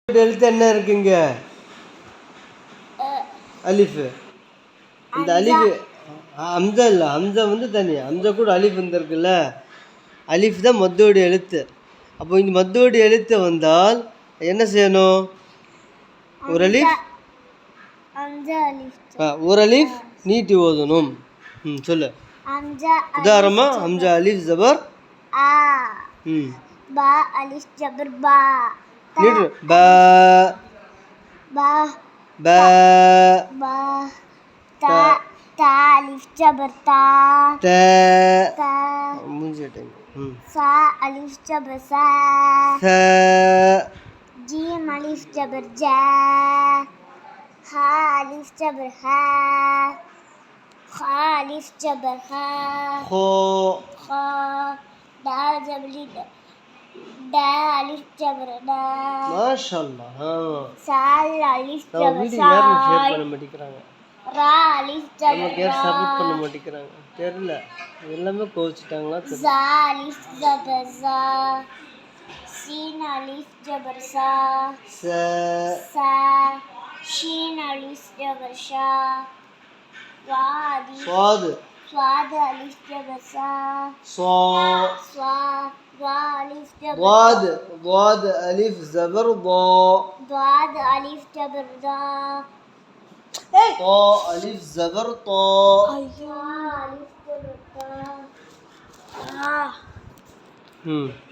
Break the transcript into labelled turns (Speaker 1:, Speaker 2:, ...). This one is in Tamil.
Speaker 1: எழுத்து என்ன இருக்குங்க? அலிஃப். இந்த அலிஃப் ஹம்சா இல்லை, ஹம்சா வந்து தனி. ஹம்சா கூட அலிஃப் வந்துருக்குல்ல, அலிஃப் தான் மத்தோடைய எழுத்து. அப்போ இந்த மத்தோடைய எழுத்து வந்தால் என்ன செய்யணும்? ஒரு அலிஃப், ஒரு அலிஃப் நீட்டி ஓதணும். சொல்லு. உதாரணமா ஹம்சா அலிஃப் ஜபர்
Speaker 2: ஆ, பா அலிஃப் ஜபர் பா,
Speaker 1: நீட்டு பா
Speaker 2: பா
Speaker 1: பா
Speaker 2: பா, தா தா அலிஃப் ஜபர் தா,
Speaker 1: த
Speaker 2: தா
Speaker 1: முடிஞ்ச டைம்.
Speaker 2: சா அலிஃப் ஜபர் சா,
Speaker 1: ச
Speaker 2: ஜீம் அலிஃப் ஜபர் ஜா, ஹா அலிஃப் ஜபர் ஹா, ஹா அலிஃப் ஜபர் ஹா,
Speaker 1: ஹோ
Speaker 2: ஹா, தால் ஜபர் டா அலிஃப் ஜபர் டா,
Speaker 1: மாஷாஅல்லாஹ்.
Speaker 2: சால் அலிஃப்
Speaker 1: நம்ம
Speaker 2: ஜபர்
Speaker 1: வீடியோ யாரும் ஷேர்
Speaker 2: சால்,
Speaker 1: பண்ண மாட்டேங்கிறாங்க,
Speaker 2: ரா அலிஃப் ஜபர்
Speaker 1: நமக்கு யாரும்
Speaker 2: ரா,
Speaker 1: சப்போர்ட் பண்ண மாட்டேங்கிறாங்க. தெரியல, எல்லாமே கோவிச்சிட்டாங்களா தெரியல.
Speaker 2: ஜா அலிஃப் ஜபர் ஜா, சீன் அலிஃப் ஜபர் சா,
Speaker 1: ச
Speaker 2: சா, ஷீன் அலிஃப் ஜபர் ஷா, வா அலிஃப்
Speaker 1: சுவாது
Speaker 2: ஸ்வாத் அலிஃப் ஜபர் சா,
Speaker 1: சோ
Speaker 2: ஸ்வா, வா அலிஃப் ஜபர்
Speaker 1: வாது வாது அலிஃப் ஜபர் தா,
Speaker 2: ضاد ألف جبر ضا،
Speaker 1: طا ألف زبر طا.
Speaker 2: ألف جبر طا.